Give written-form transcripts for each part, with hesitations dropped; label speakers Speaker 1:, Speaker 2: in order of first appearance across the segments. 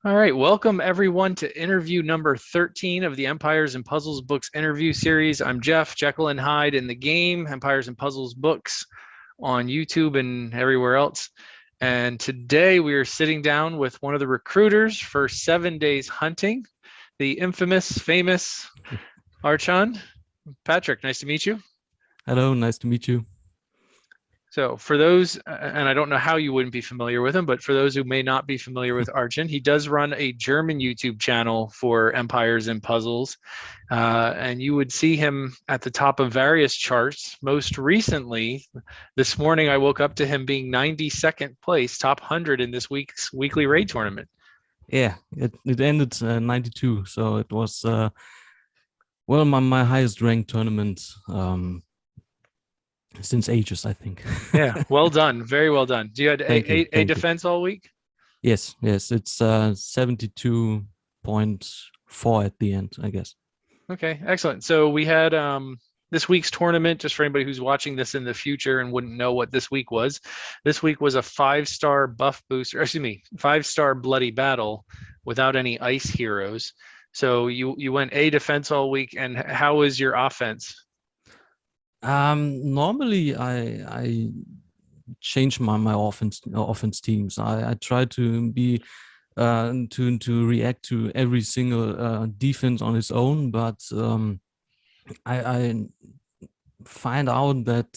Speaker 1: All right, welcome everyone to interview number 13 of the Empires and Puzzles Books interview series. I'm Jekyll and Hyde in the game, Empires and Puzzles Books on YouTube and everywhere else. And today we are sitting down with one of the recruiters for 7 days hunting, the infamous, famous Archon. Patrick, nice to meet you.
Speaker 2: Hello, nice to meet you.
Speaker 1: So for those, and I don't know how you wouldn't be familiar with him, but for those who may not be familiar with Archon, he does run a German YouTube channel for Empires and Puzzles. And you would see him at the top of various charts. Most recently, this morning, I woke up to him being 92nd place, top 100 in this week's weekly raid tournament.
Speaker 2: Yeah, it ended 92, so it was well my highest ranked tournament since ages, I think.
Speaker 1: Yeah, well done, very well done. Do you had
Speaker 2: Thank you,
Speaker 1: a
Speaker 2: thank you.
Speaker 1: defense all week?
Speaker 2: Yes, it's 72.4 at the end, I guess.
Speaker 1: Okay, excellent. So we had this week's tournament, just for anybody who's watching this in the future and wouldn't know what this week was. This week was a 5-star buff booster, excuse me, 5-star bloody battle without any ice heroes. So you went a defense all week, and how was your offense?
Speaker 2: Normally I change my offense teams. I try to be to react to every single defense on its own, but I find out that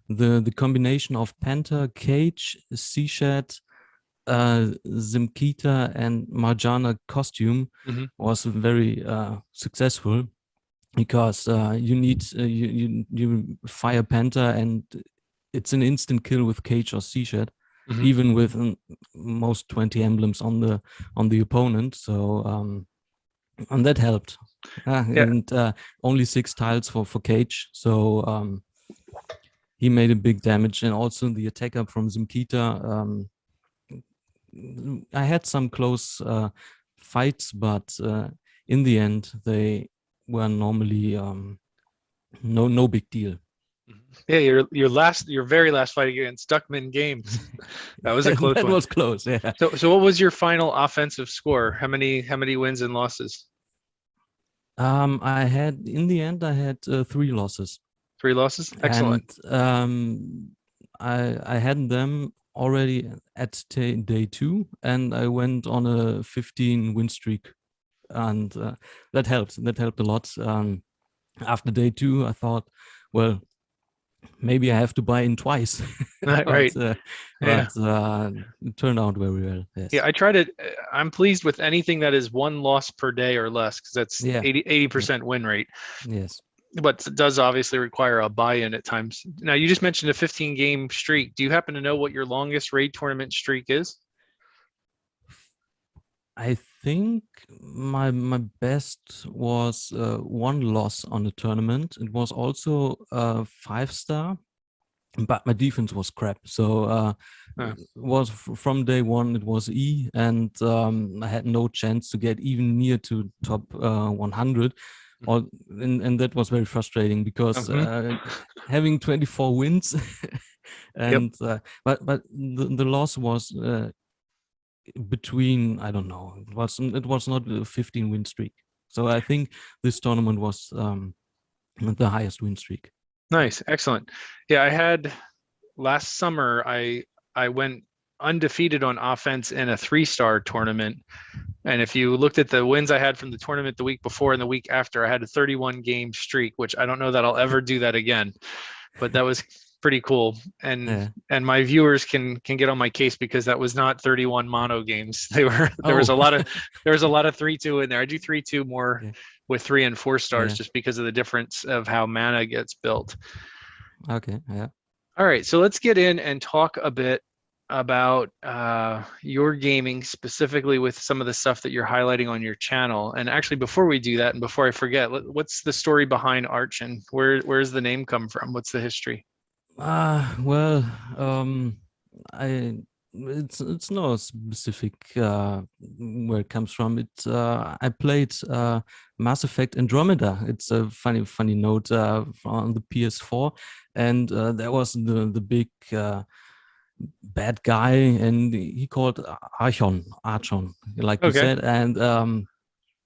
Speaker 2: the combination of Panther, Cage, Seashed, Zimkita, and Marjana costume
Speaker 1: Mm-hmm.
Speaker 2: was very successful because you need you fire Panther and it's an instant kill with Cage or Seashed,
Speaker 1: Mm-hmm.
Speaker 2: even with most 20 emblems on the opponent. So and that helped.
Speaker 1: Yeah.
Speaker 2: And only 6 tiles for Cage, so he made a big damage. And also the attack up from Zimkita, I had some close fights, but in the end they were normally no big deal.
Speaker 1: Yeah, your very last fight against Duckman Games. That was a close
Speaker 2: That
Speaker 1: one.
Speaker 2: was close, yeah.
Speaker 1: So what was your final offensive score? How many wins and losses?
Speaker 2: I had in the end I had 3 losses,
Speaker 1: 3 losses?
Speaker 2: and
Speaker 1: Excellent.
Speaker 2: I had them already at day 2, and I went on a 15 win streak, and that helped. That helped a lot. After day 2, I thought, well, maybe I have to buy in twice,
Speaker 1: Right.
Speaker 2: but
Speaker 1: Yeah.
Speaker 2: it turned out very well.
Speaker 1: Yeah,
Speaker 2: Yes.
Speaker 1: I try to I'm pleased with anything that is one loss per day or less because that's
Speaker 2: Yeah.
Speaker 1: 80% win rate.
Speaker 2: Yes.
Speaker 1: But it does obviously require a buy-in at times. Now, you just mentioned a 15 game streak. Do you happen to know what your longest raid tournament streak is?
Speaker 2: I think my best was 1 loss on the tournament. It was also 5-star, but my defense was crap. So
Speaker 1: Uh,
Speaker 2: was from day 1 it was E, and I had no chance to get even near to top 100. Or, and that was very frustrating because
Speaker 1: mhm.
Speaker 2: having 24 wins
Speaker 1: Yep.
Speaker 2: and but the loss was between, I don't know, it was not a 15 win streak. So I think this tournament was the highest win streak.
Speaker 1: Nice. Excellent. Yeah, I had last summer I went undefeated on offense in a 3-star tournament. And if you looked at the wins I had from the tournament the week before and the week after, I had a 31 game streak, which I don't know that I'll ever do that again. But that was pretty cool. And
Speaker 2: Yeah.
Speaker 1: and my viewers can get on my case because that was not 31 mono games. They were there was
Speaker 2: Oh.
Speaker 1: a lot of 3-2 in there. I do 3-2 more
Speaker 2: Yeah.
Speaker 1: with 3 and 4 stars
Speaker 2: Yeah.
Speaker 1: just because of the difference of how mana gets built.
Speaker 2: Okay. Yeah.
Speaker 1: All right, so let's get in and talk a bit about your gaming, specifically with some of the stuff that you're highlighting on your channel. And actually, before we do that, and before I forget, what's the story behind Archon? Where's the name come from? What's the history?
Speaker 2: Well, I it's no specific where it comes from. I played Mass Effect Andromeda. It's a funny note from the PS4, and there was the big bad guy, and he called Archon, like you
Speaker 1: Okay.
Speaker 2: said,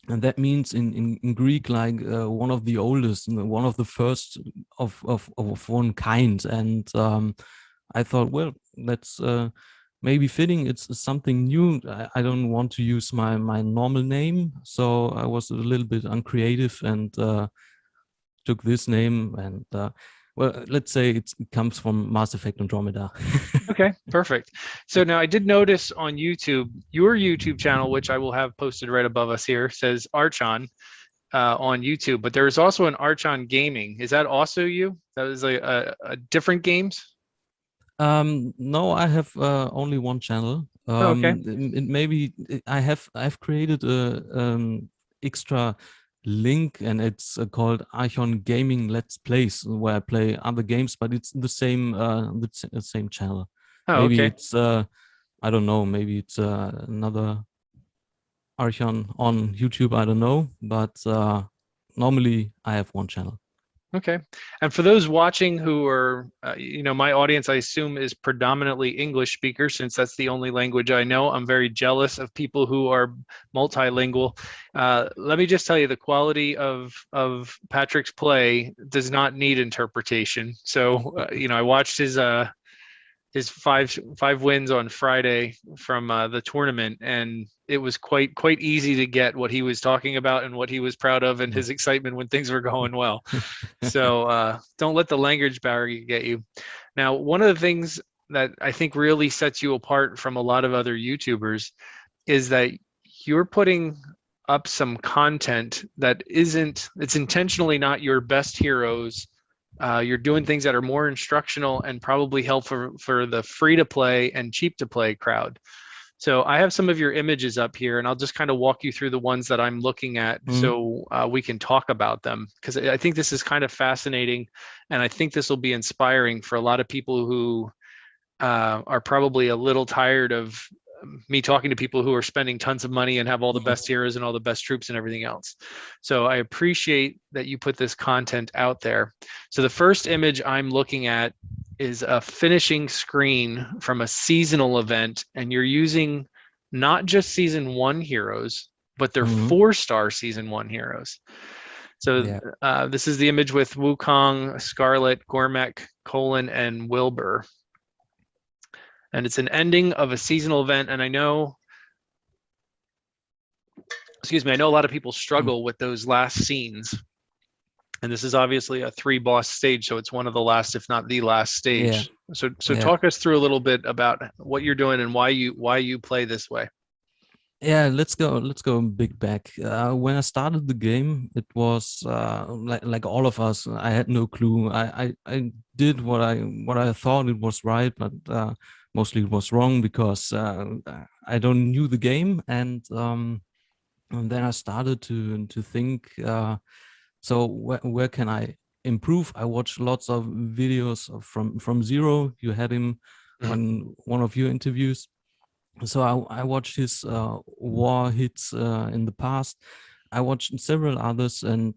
Speaker 2: and that means in Greek like one of the oldest, one of the first of one kind. And I thought, well, that's maybe fitting. It's something new. I don't want to use my normal name, so I was a little bit uncreative and took this name. And well, let's say it comes from Mass Effect Andromeda.
Speaker 1: Okay, perfect. So now I did notice on YouTube, your YouTube channel, which I will have posted right above us here, says Archon on YouTube, but there is also an Archon Gaming. Is that also you? That is a different games?
Speaker 2: No, I have only one channel.
Speaker 1: Oh, okay.
Speaker 2: I've created a extra link, and it's called Archon Gaming Let's Plays, where I play other games, but it's the same channel.
Speaker 1: Oh,
Speaker 2: Maybe
Speaker 1: okay.
Speaker 2: it's I don't know. Maybe it's another Archon on YouTube. I don't know, but normally I have one channel.
Speaker 1: Okay. And for those watching who are, my audience, I assume is predominantly English speakers, since that's the only language I know. I'm very jealous of people who are multilingual. Let me just tell you, the quality of Patrick's play does not need interpretation. So, I watched his five wins on Friday from the tournament, and it was quite easy to get what he was talking about and what he was proud of and his excitement when things were going well. So don't let the language barrier get you. Now, one of the things that I think really sets you apart from a lot of other YouTubers is that you're putting up some content that it's intentionally not your best heroes. You're doing things that are more instructional and probably helpful for the free to play and cheap to play crowd. So I have some of your images up here, and I'll just kind of walk you through the ones that I'm looking at,
Speaker 2: Mm.
Speaker 1: so we can talk about them, because I think this is kind of fascinating, and I think this will be inspiring for a lot of people who are probably a little tired of me talking to people who are spending tons of money and have all the best heroes and all the best troops and everything else. So I appreciate that you put this content out there. So the first image I'm looking at is a finishing screen from a seasonal event, and you're using not just season 1 heroes, but they're
Speaker 2: Mhm.
Speaker 1: 4-star season 1 heroes. So
Speaker 2: Yeah.
Speaker 1: this is the image with Wukong, Scarlet, Gormek, Colin, and Wilbur. And it's an ending of a seasonal event. And I know a lot of people struggle with those last scenes. And this is obviously a 3 boss stage, so it's one of the last, if not the last
Speaker 2: Yeah.
Speaker 1: stage. So
Speaker 2: Yeah.
Speaker 1: talk us through a little bit about what you're doing and why you play this way.
Speaker 2: Yeah, let's go big back. When I started the game, it was like all of us. I had no clue. I did what I thought it was right, but mostly it was wrong, because I don't knew the game. And then I started to think. So where can I improve? I watched lots of videos from Zero. You had him on one of your interviews. So I watched his war hits in the past. I watched several others, and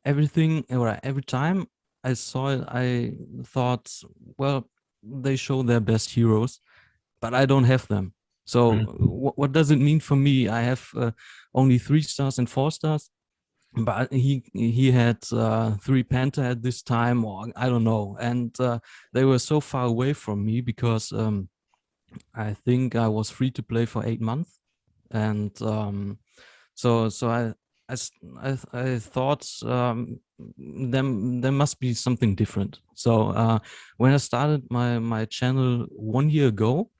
Speaker 2: every time I saw it, I thought, well, they show their best heroes, but I don't have them. So what does it mean for me? I have only 3 stars and 4 stars, but he had 3 Panther at this time, or I don't know, and they were so far away from me, because I think I was free to play for 8 months, and so I thought there must be something different. So when I started my channel 1 year ago,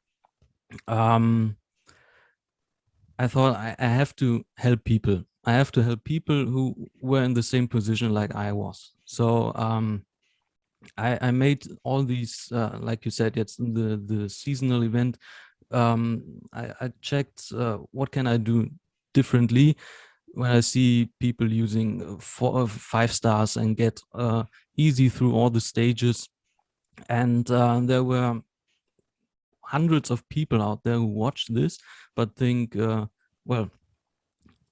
Speaker 2: I thought I have to help people. I have to help people who were in the same position like I was. So I made all these, like you said, it's the seasonal event. I checked what can I do differently when I see people using 4 or 5 stars and get easy through all the stages. And there were hundreds of people out there who watch this, but think, well,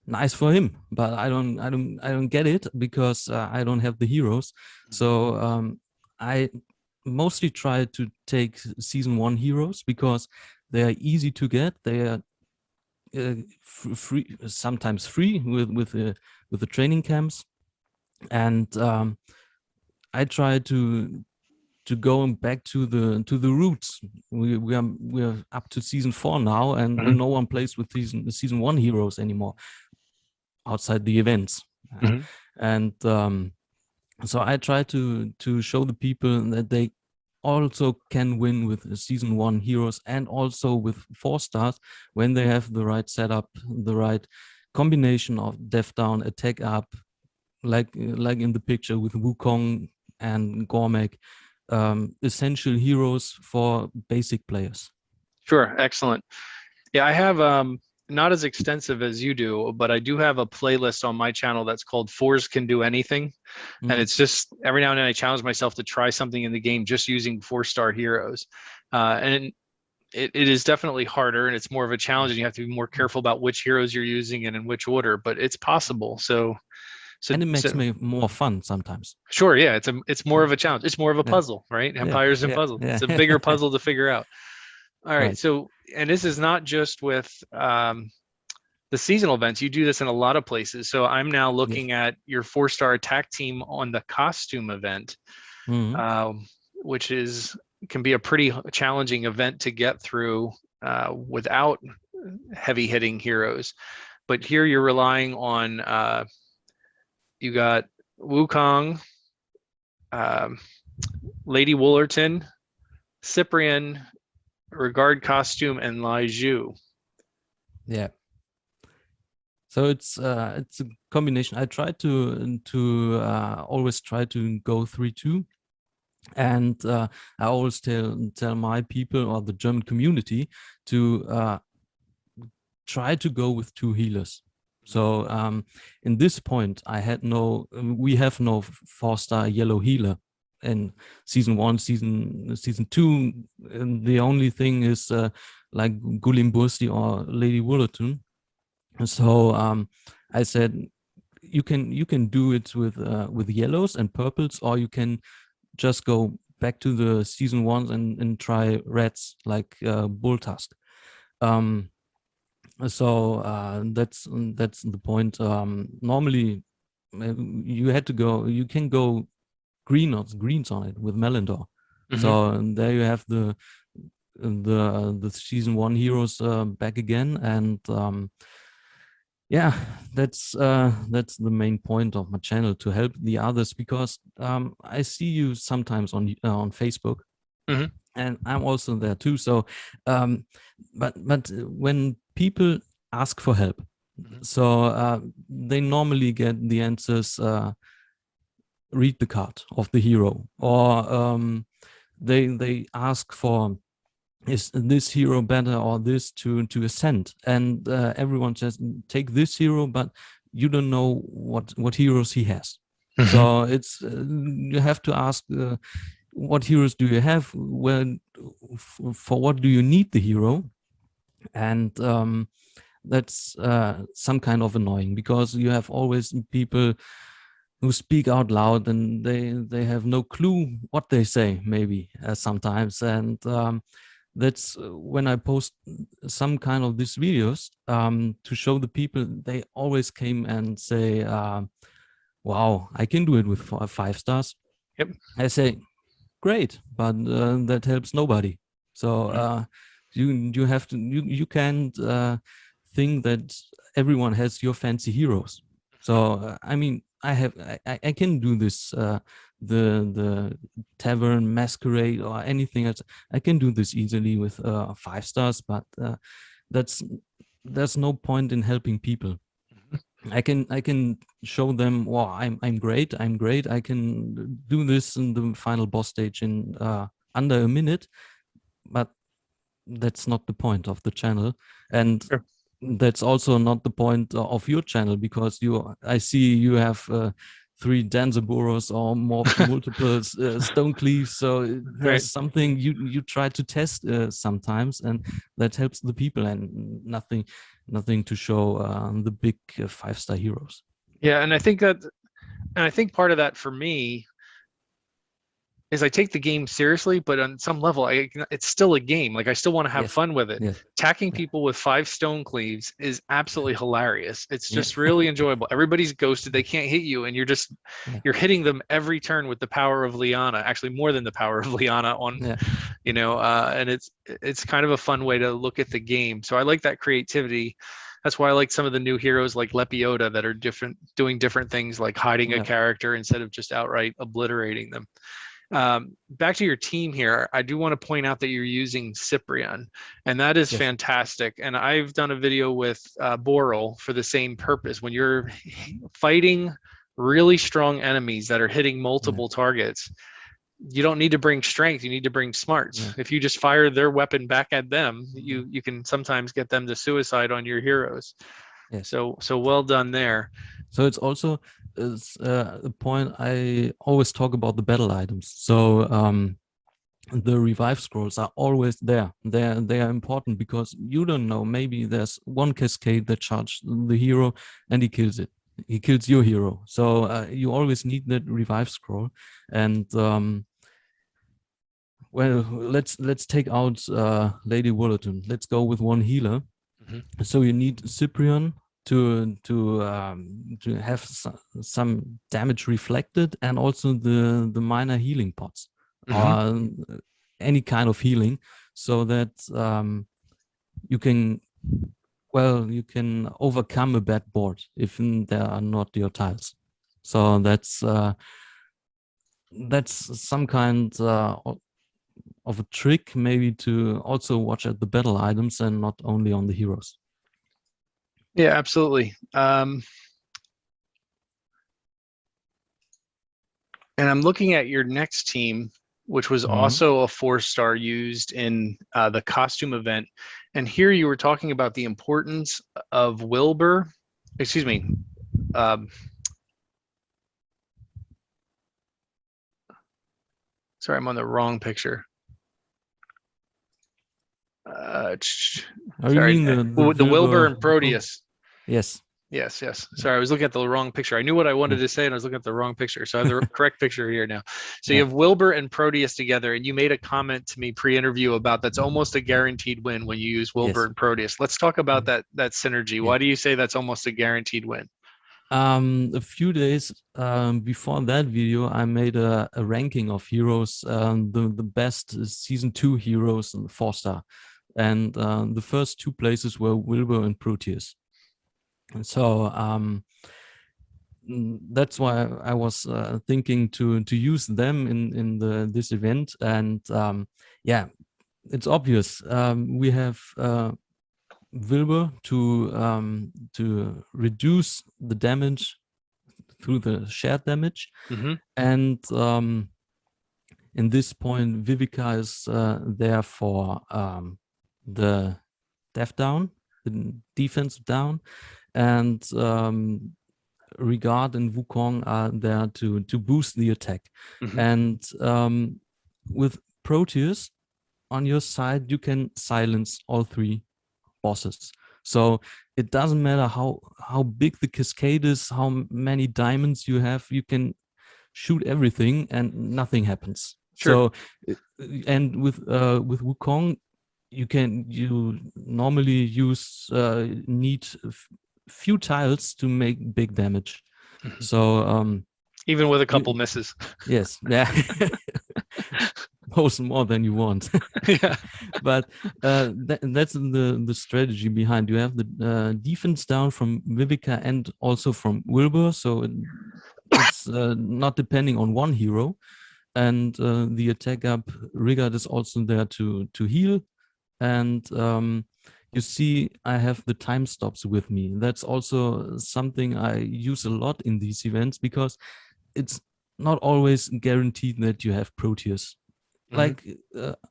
Speaker 2: nice for him, but I don't get it, because I don't have the heroes. So I mostly try to take season 1 heroes because they are easy to get. They are free, sometimes free with the training camps, and I try to go back to the roots. We are up to season 4 now, and
Speaker 1: Mhm.
Speaker 2: no one plays with season 1 heroes anymore outside the events.
Speaker 1: Mhm.
Speaker 2: And so I try to show the people that they also can win with season 1 heroes and also with 4 stars when they have the right setup, the right combination of def down, attack up, like in the picture with Wukong and Gormek, essential heroes for basic players.
Speaker 1: Sure, excellent. Yeah, I have not as extensive as you do, but I do have a playlist on my channel that's called Fours Can Do Anything. And it's just every now and then I challenge myself to try something in the game just using 4-star heroes. And it is definitely harder and it's more of a challenge, and you have to be more careful about which heroes you're using and in which order, but it's possible.
Speaker 2: And it makes
Speaker 1: So
Speaker 2: me more fun sometimes.
Speaker 1: sure, yeah, it's more of a challenge. It's more of a
Speaker 2: Yeah,
Speaker 1: puzzle, right?
Speaker 2: yeah,
Speaker 1: Empires and
Speaker 2: yeah,
Speaker 1: puzzles.
Speaker 2: yeah.
Speaker 1: It's a bigger puzzle to figure out. All right,
Speaker 2: Right.
Speaker 1: so and this is not just with the seasonal events. You do this in a lot of places. So I'm now
Speaker 2: Yes.
Speaker 1: looking at your 4-star attack team on the costume event,
Speaker 2: Hmm.
Speaker 1: which can be a pretty challenging event to get through without heavy hitting heroes. But here you're relying on you got Wukong, um, Lady Woolerton, Cyprian, Regard costume, and Lai Zhu.
Speaker 2: Yeah. So it's a combination. I try to always try to go 3-2, and I always tell my people or the German community to try to go with 2 healers. So in this point, we have no 4-star yellow healer in season 1, season 2. And the only thing is like Gulim Bursti or Lady Woolerton. So I said you can do it with yellows and purples, or you can just go back to the season 1 and try reds like Bulltusk. So that's the point. Normally, you can go greens on it with Melindor.
Speaker 1: Mm-hmm.
Speaker 2: So there you have the season 1 heroes back again, and yeah, that's the main point of my channel, to help the others, because I see you sometimes on Facebook,
Speaker 1: Mm-hmm.
Speaker 2: and I'm also there too. So, but when people ask for help,
Speaker 1: Mm-hmm.
Speaker 2: so they normally get the answers: read the card of the hero, or they ask for, is this hero better or this to ascend, and everyone says take this hero, but you don't know what heroes he has.
Speaker 1: Mm-hmm.
Speaker 2: So it's you have to ask, what heroes do you have, when for what do you need the hero. And that's some kind of annoying, because you have always people who speak out loud, and they have no clue what they say, maybe sometimes. And that's when I post some kind of these videos to show the people. They always came and say, wow, I can do it with 5 stars.
Speaker 1: Yep.
Speaker 2: I say, great, but that helps nobody. So you have to, you can't think that everyone has your fancy heroes. So I mean, I can do this, the tavern masquerade or anything else. I can do this easily with 5 stars, but that's there's no point in helping people. I can show them, wow, I'm great, I can do this in the final boss stage in under a minute, but that's not the point of the channel. And
Speaker 1: Sure.
Speaker 2: that's also not the point of your channel, because I see you have 3 Danzaburos or more multiple stone cleaves. So
Speaker 1: Right.
Speaker 2: there's something you try to test sometimes, and that helps the people, and nothing to show the big 5-star heroes.
Speaker 1: Yeah, and I think part of that for me is I take the game seriously, but on some level, it's still a game. Like I still want to have
Speaker 2: Yes.
Speaker 1: fun with it.
Speaker 2: Yes.
Speaker 1: Attacking
Speaker 2: Yeah.
Speaker 1: people with 5 stone cleaves is absolutely hilarious. It's
Speaker 2: Yeah.
Speaker 1: just really enjoyable. Everybody's ghosted; they can't hit you, and
Speaker 2: Yeah.
Speaker 1: you're hitting them every turn with the power of Liana. Actually, more than the power of Liana on,
Speaker 2: Yeah.
Speaker 1: and it's kind of a fun way to look at the game. So I like that creativity. That's why I like some of the new heroes like Lepiota that are doing different things like hiding a
Speaker 2: Yeah.
Speaker 1: character instead of just outright obliterating them. Back to your team here, I do want to point out that you're using Cyprian, and that is
Speaker 2: Yes.
Speaker 1: fantastic. And I've done a video with Boral for the same purpose. When you're fighting really strong enemies that are hitting
Speaker 2: Yeah.
Speaker 1: multiple targets, you don't need to bring strength, you need to bring smarts.
Speaker 2: Yeah.
Speaker 1: If you just fire their weapon back at them, you can sometimes get them to suicide on your heroes.
Speaker 2: Yes.
Speaker 1: So well done there.
Speaker 2: So it's also a point I always talk about the battle items. So the revive scrolls are always there. They are important because you don't know. Maybe there's one cascade that charges the hero and he kills it. He kills your hero. So you always need that revive scroll. And well, let's take out Lady Wollerton. Let's go with one healer.
Speaker 1: Mm-hmm.
Speaker 2: So you need Cyprian to have some damage reflected, and also the minor healing pots or any kind of healing, so that you can you can overcome a bad board if there are not your tiles. So that's some kind of a trick, maybe, to also watch at the battle items and not only on the heroes.
Speaker 1: Yeah, absolutely. And I'm looking at your next team, which was also a 4-star used in the costume event. And here you were talking about the importance of Wilbur. Excuse me. Sorry, I'm on the wrong picture.
Speaker 2: Oh, you
Speaker 1: Sorry,
Speaker 2: mean
Speaker 1: the Wilbur and
Speaker 2: Wilbur?
Speaker 1: Proteus.
Speaker 2: Yes.
Speaker 1: Yes, yes. Sorry, I was looking at the wrong picture. I knew what I wanted to say, and I was looking at the wrong picture. So I have the correct picture here now. So you
Speaker 2: Yeah.
Speaker 1: have Wilbur and Proteus together, and you made a comment to me pre-interview about that's almost a guaranteed win when you use Wilbur
Speaker 2: Yes.
Speaker 1: and Proteus. Let's talk about that synergy.
Speaker 2: Yeah.
Speaker 1: Why do you say that's almost a guaranteed win?
Speaker 2: A few days before that video, I made a ranking of heroes, the best season 2 heroes in the 4-star, and the first 2 places were Wilbur and Proteus. And so that's why I was thinking to use them in this event. And yeah, it's obvious. We have Wilbur to reduce the damage through the shared damage, and in this point, Vivica is there for the death down, the defense down, and Regard and Wukong are there to boost the attack. And with Proteus on your side, you can silence all 3 bosses. So it doesn't matter how big the cascade is, how many diamonds you have, you can shoot everything and nothing happens.
Speaker 1: Sure.
Speaker 2: So and with Wukong, you normally use need few tiles to make big damage. So
Speaker 1: even with a couple misses.
Speaker 2: Yes, yeah. Most more than you want.
Speaker 1: Yeah.
Speaker 2: But that's the strategy behind. You have the defense down from Vivica and also from Wilbur, so it's not depending on one hero. And the attack up Rigard is also there to heal. And you see, I have the time stops with me. That's also something I use a lot in these events, because it's not always guaranteed that you have Proteus, like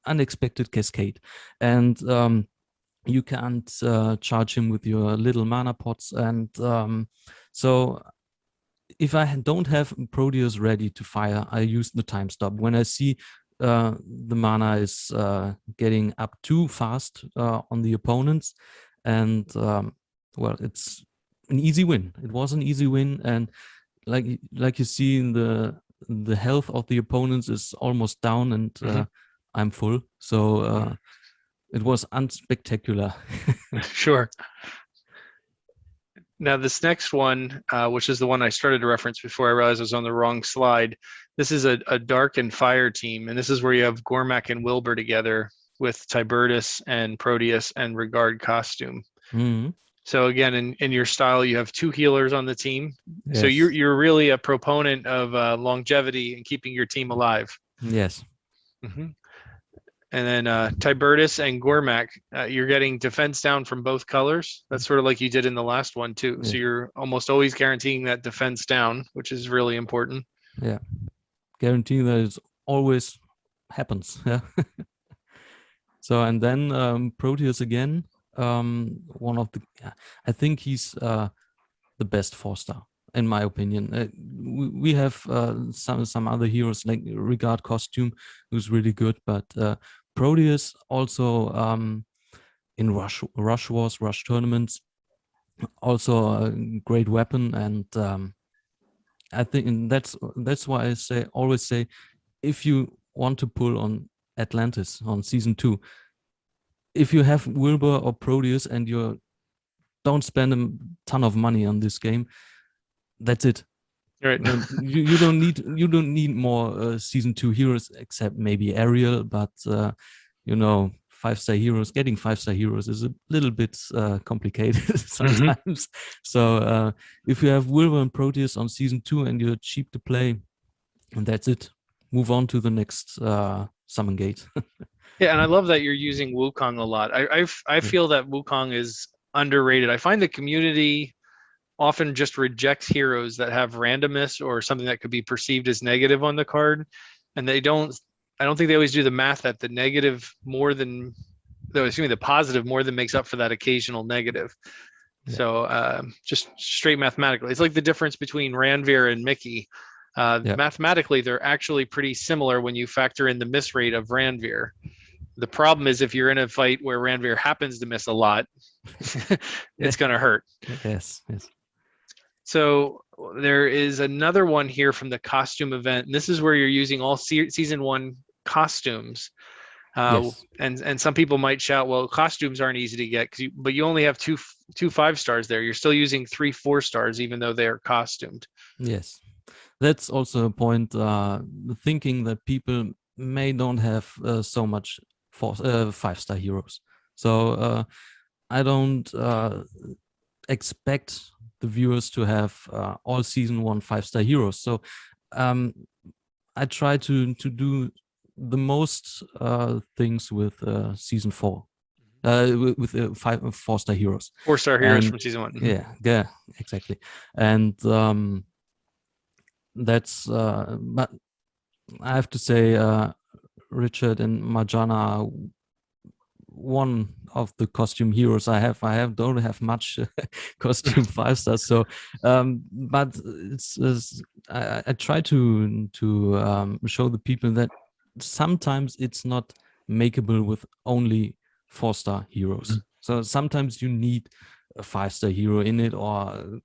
Speaker 2: unexpected cascade, and you can't charge him with your little mana pots. And so if I don't have Proteus ready to fire, I use the time stop. When I see the mana is getting up too fast on the opponents, and well, it's an easy win. It was an easy win, and like you see in the the health of the opponents is almost down, and I'm full. So it was unspectacular.
Speaker 1: Sure. Now, this next one, which is the one I started to reference before I realized I was on the wrong slide. This is a dark and fire team, and this is where you have Gormak and Wilbur together with Tibertus and Proteus and Regard costume.
Speaker 2: Mm-hmm.
Speaker 1: So again, in your style, you have 2 healers on the team.
Speaker 2: Yes.
Speaker 1: So you're really a proponent of longevity and keeping your team alive.
Speaker 2: Yes.
Speaker 1: Mm-hmm. And then Tibertus and Gormak, you're getting defense down from both colors. That's sort of like you did in the last one too.
Speaker 2: Yeah.
Speaker 1: So you're almost always guaranteeing that defense down, which is really important.
Speaker 2: Yeah, guaranteeing that it always happens. Yeah. So, and then Proteus again. One of the, I think he's the best 4-star in my opinion. We have some other heroes like Regard costume, who's really good, but Proteus also in Rush Wars, Rush tournaments, also a great weapon, and I think that's why I always say, if you want to pull on Atlantis on season 2, if you have Wilbur or Proteus and you don't spend a ton of money on this game, that's it.
Speaker 1: Right.
Speaker 2: You don't need more season 2 heroes, except maybe Ariel, but 5-star heroes, getting 5-star heroes is a little bit complicated sometimes. So if you have Wilbur and Proteus on season 2 and you're cheap to play, and that's it, move on to the next summon gate.
Speaker 1: Yeah, and I love that you're using Wukong a lot. I feel that Wukong is underrated. I find the community often just rejects heroes that have randomness or something that could be perceived as negative on the card, and I don't think they always do the math that the positive more than makes up for that occasional negative. Yeah. So just straight mathematically, it's like the difference between Ranveer and Mickey. Mathematically, they're actually pretty similar when you factor in the miss rate of Ranveer. The problem is if you're in a fight where Ranveer happens to miss a lot, it's going to hurt.
Speaker 2: Yes.
Speaker 1: So there is another one here from the costume event, and this is where you're using all season 1 costumes.
Speaker 2: Yes.
Speaker 1: And some people might shout, well, costumes aren't easy to get, but you only have two 5-stars there. You're still using 3 4-stars, even though they are costumed.
Speaker 2: Yes, that's also a point. Thinking that people may don't have so much 5-star heroes. So I don't expect the viewers to have all season 1 5-star heroes. So I try to do the most things with season 4, with 4-star heroes.
Speaker 1: 4-star heroes from season 1.
Speaker 2: Yeah, exactly. And that's but I have to say Richard and Marjana are one of the costume heroes I don't have much costume 5-stars. So but I try to show the people that sometimes it's not makeable with only 4-star heroes. So sometimes you need a 5-star hero in it, or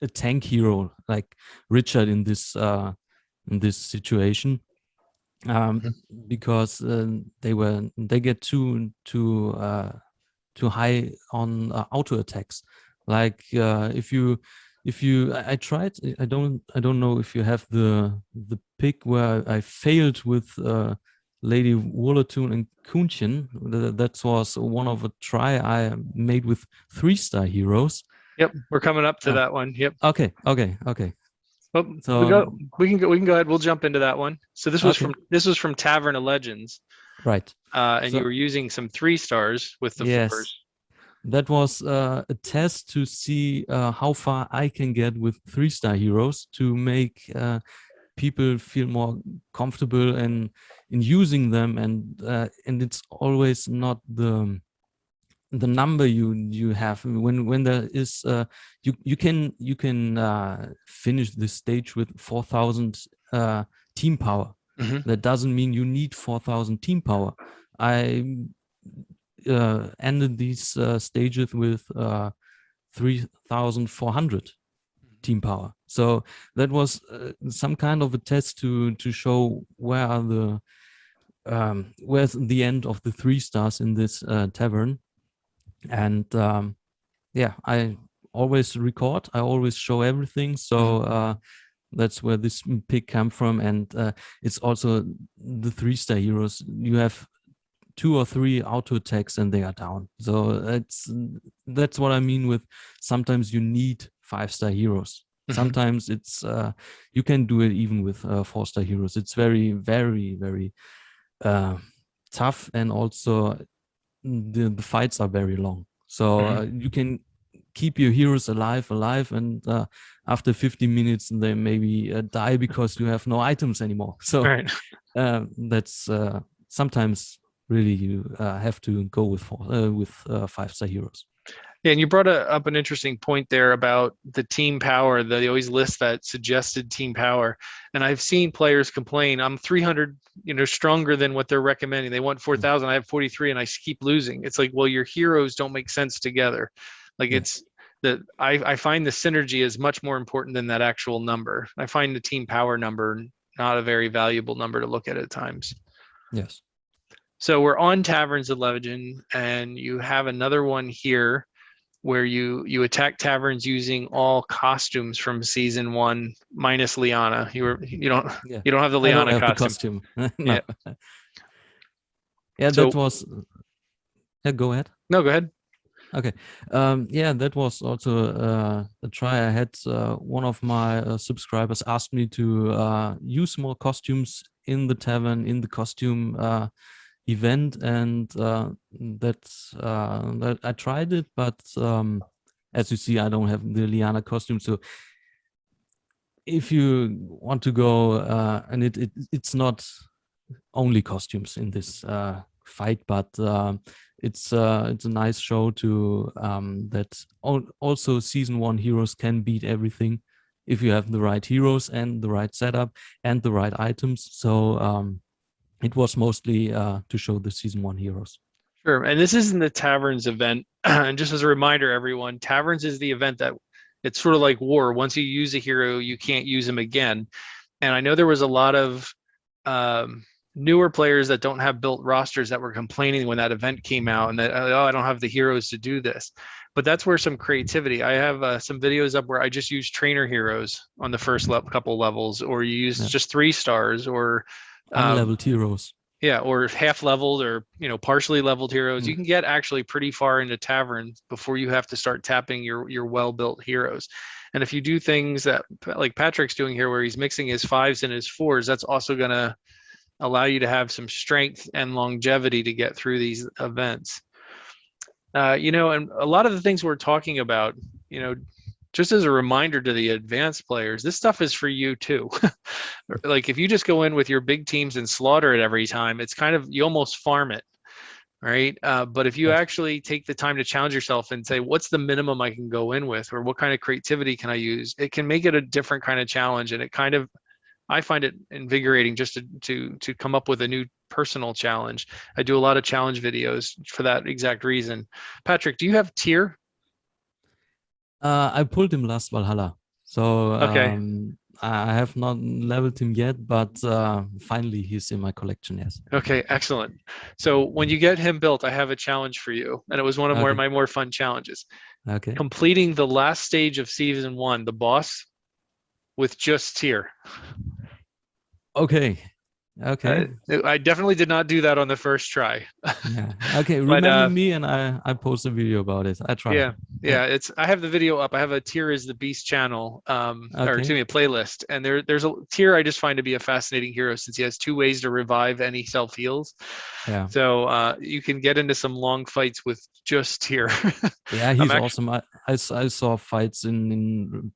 Speaker 2: a tank hero like Richard in this situation, because they get too high on auto attacks. Like if you I tried, I don't know if you have the pick where I failed with Lady Wollerton and Kunchen. That was one of a try I made with 3-star heroes.
Speaker 1: Yep, we're coming up to that one. Yep.
Speaker 2: Okay.
Speaker 1: Well, so we can go ahead. We'll jump into that one. So this was from Tavern of Legends,
Speaker 2: right?
Speaker 1: And you were using some 3-stars with the 4s.
Speaker 2: That was a test to see how far I can get with 3-star heroes to make people feel more comfortable in using them, and it's always not the number you have when there is you can finish this stage with 4,000 team power. That doesn't mean you need 4,000 team power. I ended these stages with 3,400 team power. So that was some kind of a test to show where are the where's the end of the 3 stars in this tavern. And yeah, I always record, I always show everything. So that's where this pick came from. And it's also the 3-star heroes. You have 2 or 3 auto attacks and they are down. So that's what I mean with sometimes you need 5-star heroes. Sometimes it's you can do it even with 4-star heroes. It's very, very, very tough, and also the fights are very long. So you can keep your heroes alive, and after 50 minutes they maybe die because you have no items anymore. So that's sometimes really you have to go with 5-star heroes.
Speaker 1: Yeah, and you brought up an interesting point there about the team power. They always list that suggested team power, and I've seen players complain, "I'm 300, stronger than what they're recommending. They want 4,000. I have 43, and I keep losing." It's like, well, your heroes don't make sense together. Like it's that I find the synergy is much more important than that actual number. I find the team power number not a very valuable number to look at times.
Speaker 2: Yes.
Speaker 1: So we're on Taverns of Legend, and you have another one here where you attack taverns using all costumes from season 1 minus Liana. You don't have the Liana costume.
Speaker 2: No.
Speaker 1: Yeah.
Speaker 2: Yeah, that was. Yeah, go ahead.
Speaker 1: No, go ahead.
Speaker 2: Okay. Yeah, that was also a try. I had one of my subscribers asked me to use more costumes in the tavern, in the costume event, and that I tried it, but as you see, I don't have the Liana costume. So if you want to go, and it's not only costumes in this fight, but it's a nice show to that also season 1 heroes can beat everything if you have the right heroes and the right setup and the right items. So it was mostly to show the season 1 heroes.
Speaker 1: Sure. And this isn't the Taverns event. And just as a reminder, everyone, Taverns is the event that it's sort of like war. Once you use a hero, you can't use him again. And I know there was a lot of newer players that don't have built rosters that were complaining when that event came out and that, I don't have the heroes to do this. But that's where some creativity. I have some videos up where I just use trainer heroes on the first couple levels, or you use just 3 stars, or
Speaker 2: unleveled heroes.
Speaker 1: Yeah, or half leveled, or partially leveled heroes. You can get actually pretty far into taverns before you have to start tapping your well-built heroes. And if you do things that like Patrick's doing here, where he's mixing his 5s and his 4s, that's also going to allow you to have some strength and longevity to get through these events. And a lot of the things we're talking about, just as a reminder to the advanced players, this stuff is for you too. Like if you just go in with your big teams and slaughter it every time, it's kind of, you almost farm it, right? But if you actually take the time to challenge yourself and say, what's the minimum I can go in with, or what kind of creativity can I use? It can make it a different kind of challenge. And I find it invigorating just to come up with a new personal challenge. I do a lot of challenge videos for that exact reason. Patrick, do you have tier?
Speaker 2: I pulled him last Valhalla, so
Speaker 1: okay.
Speaker 2: I have not leveled him yet, but finally he's in my collection. Yes.
Speaker 1: Okay, excellent. So when you get him built, I have a challenge for you, and it was one of my more fun challenges.
Speaker 2: Okay.
Speaker 1: Completing the last stage of season 1, the boss, with just tier.
Speaker 2: Okay. Okay.
Speaker 1: I definitely did not do that on the first try.
Speaker 2: Yeah. Okay. Remember me, and I post a video about it. I try.
Speaker 1: Yeah. I have the video up. I have a Tier is the Beast channel, or excuse me, a playlist. And there's a Tier I just find to be a fascinating hero, since he has 2 ways to revive any self heals.
Speaker 2: Yeah.
Speaker 1: So you can get into some long fights with just Tier.
Speaker 2: Yeah, he's awesome. I saw fights in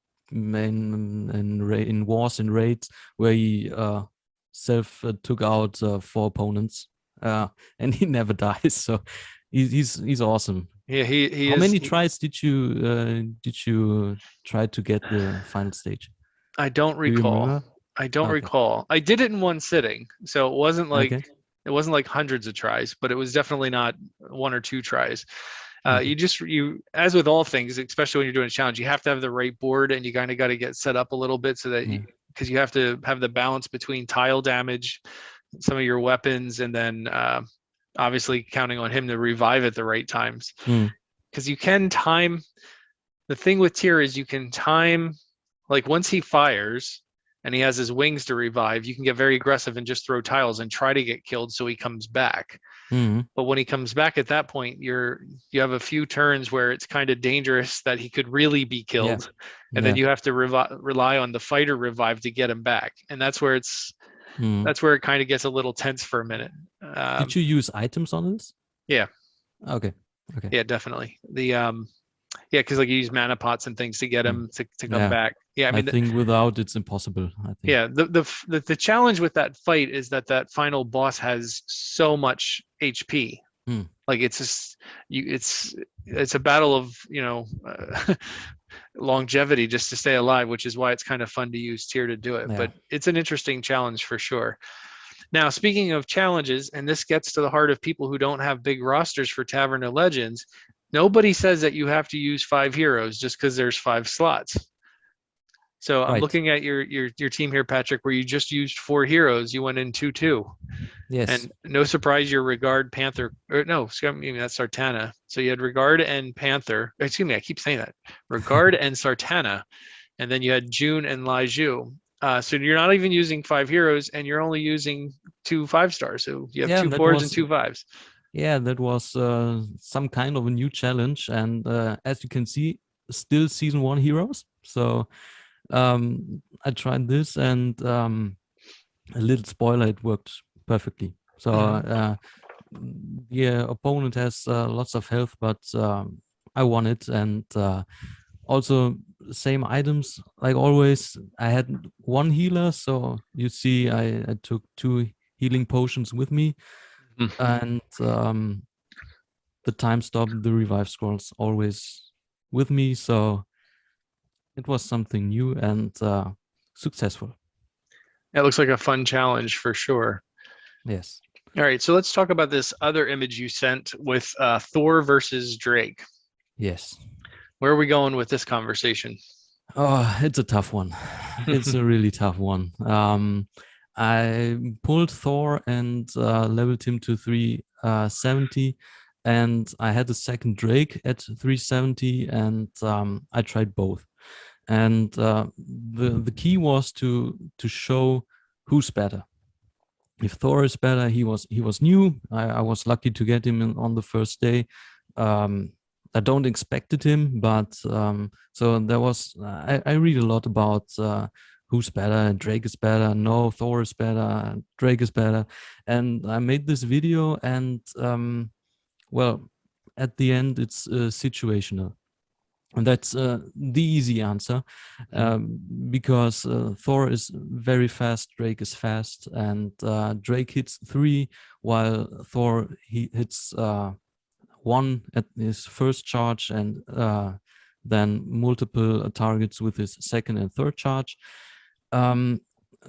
Speaker 2: wars and raids where he took out 4 opponents, and he never dies. So he's awesome.
Speaker 1: Yeah, he
Speaker 2: How many tries did you try to get the final stage?
Speaker 1: I don't recall. I don't recall. I did it in one sitting, so it wasn't like hundreds of tries, but it was definitely not 1 or 2 tries.
Speaker 2: Mhm.
Speaker 1: You as with all things, especially when you're doing a challenge, you have to have the right board, and you kind of got to get set up a little bit so that
Speaker 2: Yeah.
Speaker 1: because you have to have the balance between tile damage, some of your weapons, and then obviously counting on him to revive at the right times.
Speaker 2: Mm.
Speaker 1: Because you can time the thing with Tyr is you can time, like once he fires and he has his wings to revive, you can get very aggressive and just throw tiles and try to get killed so he comes back.
Speaker 2: Mm.
Speaker 1: But when he comes back at that point, you have a few turns where it's kind of dangerous that he could really be
Speaker 2: Yeah.
Speaker 1: killed, and then
Speaker 2: Yeah.
Speaker 1: you have to rely on the fighter revive to get him back, and
Speaker 2: Mm.
Speaker 1: that's where it kind of gets a little tense for a minute.
Speaker 2: Did you use items on this?
Speaker 1: Yeah,
Speaker 2: Okay. Okay.
Speaker 1: yeah, definitely. Yeah, because like you use mana pots and things to get
Speaker 2: Mm.
Speaker 1: him to come
Speaker 2: Yeah.
Speaker 1: back. Yeah, I
Speaker 2: I
Speaker 1: mean,
Speaker 2: think without it's impossible. I think.
Speaker 1: yeah, the challenge with that fight is that final boss has so much HP.
Speaker 2: Mm.
Speaker 1: Like it's just it's a battle of longevity just to stay alive, which is why it's kind of fun to use Tyr to do it.
Speaker 2: Yeah.
Speaker 1: But it's an interesting challenge for sure. Now, speaking of challenges, and this gets to the heart of people who don't have big rosters for Tavern of Legends, nobody says that you have to use 5 heroes just because there's 5 slots. So I'm
Speaker 2: Right.
Speaker 1: looking at your team here, Patrick, where you just used 4 heroes. You went in 2-2.
Speaker 2: Yes.
Speaker 1: And no surprise, your Regard Panther, or no, excuse me, that's Sartana. So you had Regard and Panther. Excuse me, I keep saying that. Regard and Sartana. And then you had June and Lai Zhu. So you're not even using 5 heroes, and you're only using 2 5 stars. So you have
Speaker 2: Yeah.
Speaker 1: two
Speaker 2: That
Speaker 1: fours and
Speaker 2: was.
Speaker 1: 2 5s.
Speaker 2: Yeah. That was some kind of a new challenge, and as you can see, still season 1 heroes. So I tried this, and a little spoiler, it worked perfectly. So the opponent has lots of health, but I won it, and also same items like always. I had 1 healer, so you see, I took 2 healing potions with me, and the time stop, the revive scrolls always with me. So it was something new and successful.
Speaker 1: It looks like a fun challenge for sure.
Speaker 2: Yes.
Speaker 1: All right, so let's talk about this other image you sent with Thor versus Drake.
Speaker 2: Yes.
Speaker 1: Where are we going with this conversation?
Speaker 2: Oh, it's a tough one. It's a really tough one. I pulled Thor and leveled him to 370, and I had the second Drake at 370, and I tried both. And the key was to show who's better. If Thor is better, he was new. I was lucky to get him on the first day. I don't expected him, but so there was. I read a lot about who's better. Drake is better. No, Thor is better. Drake is better. And I made this video, and well, at the end, it's situational. And that's the easy answer, because Thor is very fast, Drake is fast, and Drake hits 3, while Thor he hits 1 at his first charge, and then multiple targets with his second and third charge.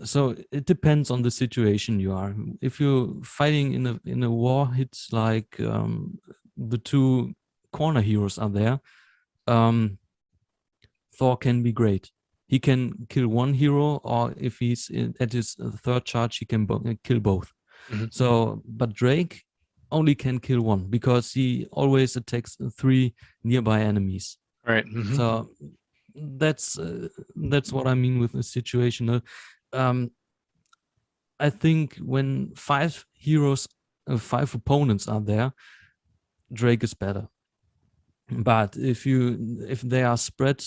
Speaker 2: So it depends on the situation you are. If you're fighting in a war, it's like the 2 corner heroes are there. Thor can be great. He can kill 1 hero, or if he's at his third charge, he can kill both.
Speaker 1: Mhm.
Speaker 2: So, but Drake only can kill 1 because he always attacks 3 nearby enemies.
Speaker 1: Right.
Speaker 2: So that's what I mean with the situational. I think when 5 heroes, 5 opponents are there, Drake is better. But if they are spread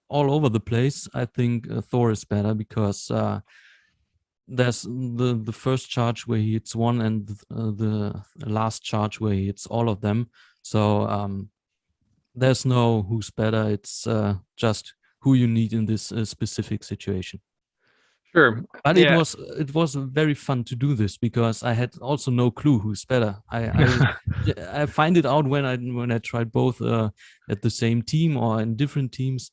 Speaker 2: all over the place, I think Thor is better, because there's the first charge where he hits 1, and the last charge where he hits all of them. So there's no who's better. It's just who you need in this specific situation.
Speaker 1: Sure.
Speaker 2: But
Speaker 1: Yeah.
Speaker 2: it was very fun to do this, because I had also no clue who's better. I find it out when I tried both at the same team or in different teams.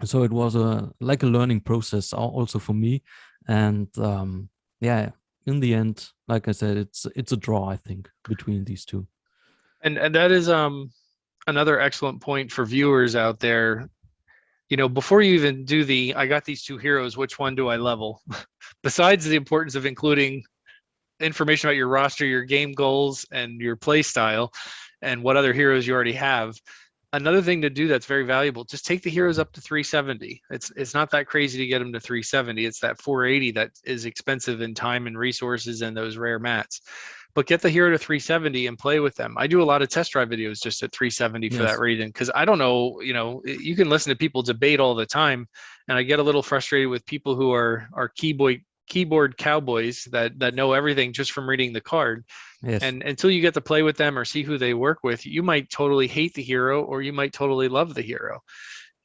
Speaker 2: So it was like a learning process also for me. And yeah, in the end, like I said, it's a draw, I think, between these two.
Speaker 1: And that is another excellent point for viewers out there. Before you even do I got these 2 heroes, which one do I level? Besides the importance of including information about your roster, your game goals, and your play style, and what other heroes you already have. Another thing to do that's very valuable, just take the heroes up to 370. It's not that crazy to get them to 370. It's that 480 that is expensive in time and resources and those rare mats. But get the hero to 370 and play with them. I do a lot of test drive videos just at 370 for that reason, because I don't know, you can listen to people debate all the time, and I get a little frustrated with people who are keyboard cowboys that know everything just from reading the card.
Speaker 2: Yes.
Speaker 1: And until you get to play with them or see who they work with, you might totally hate the hero or you might totally love the hero.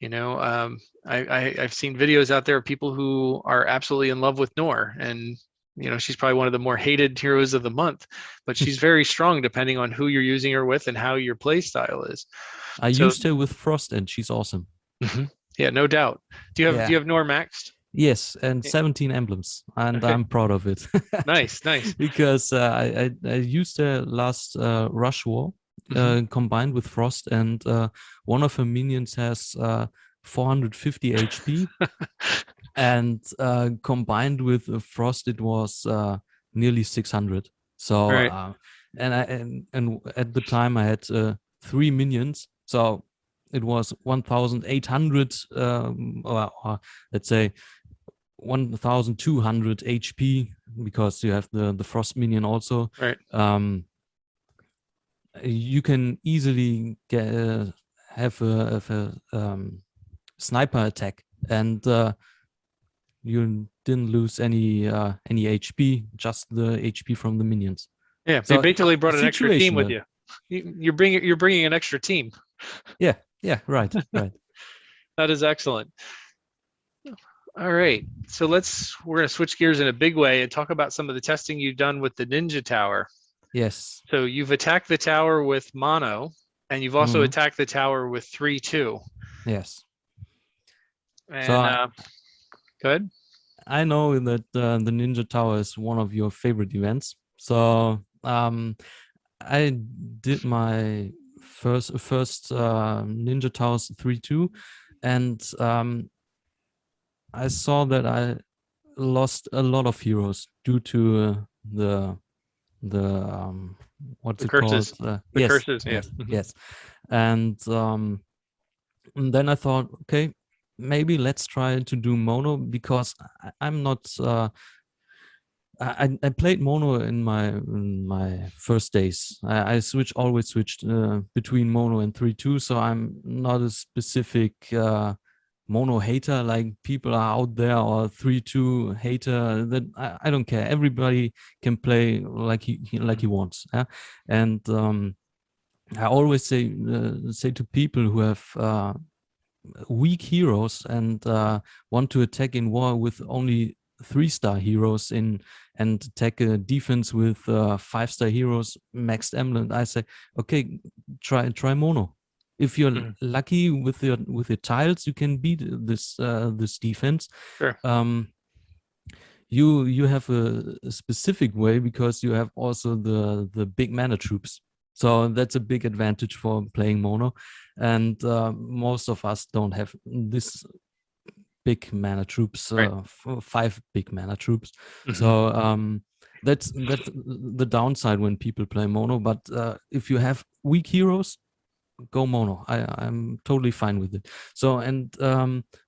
Speaker 1: I've seen videos out there of people who are absolutely in love with Nor, and she's probably one of the more hated heroes of the month, but she's very strong depending on who you're using her with and how your play style is.
Speaker 2: I used her with Frost, and she's awesome.
Speaker 1: Yeah, no doubt. Do you have Nor maxed?
Speaker 2: Yes, and 17 emblems, and okay. I'm proud of it.
Speaker 1: Nice.
Speaker 2: Because I used her last Rush War combined with Frost, and one of her minions has 450 HP, and combined with Frost, it was nearly 600. So, right. And at the time I had 3 minions, so it was 1,800, or let's say 1,200 HP, because you have the Frost minion also.
Speaker 1: Right.
Speaker 2: You can easily have a sniper attack, and you didn't lose any HP, just the HP from the minions.
Speaker 1: Yeah, so you basically brought an extra team with you. You're bringing an extra team.
Speaker 2: Yeah, right.
Speaker 1: That is excellent. All right, so we're going to switch gears in a big way and talk about some of the testing you've done with the Ninja Tower.
Speaker 2: Yes.
Speaker 1: So you've attacked the tower with mono, and you've also attacked the tower with 3/2.
Speaker 2: Yes.
Speaker 1: And go ahead.
Speaker 2: I know that the Ninja Tower is one of your favorite events. So I did my first Ninja Towers 3/2, and I saw that I lost a lot of heroes due to the what's it
Speaker 1: curses.
Speaker 2: called?
Speaker 1: The curses,
Speaker 2: yes. And then I thought, okay, maybe let's try to do mono, because I'm not. I played mono in my first days. I always switched between mono and 3/2, so I'm not a specific mono hater like people are out there, or 3/2 hater. That I don't care. Everybody can play like he wants. Yeah? And I always say to people who have weak heroes and want to attack in war with only 3-star heroes and attack a defense with 5-star heroes maxed emblem, I say, okay, try mono. If you're lucky with your tiles, you can beat this defense.
Speaker 1: Sure.
Speaker 2: You have a specific way, because you have also the big mana troops. So that's a big advantage for playing mono, and most of us don't have this big mana troops, right. 5 big mana troops. So that's the downside when people play mono. But if you have weak heroes, go mono. I'm totally fine with it. So, and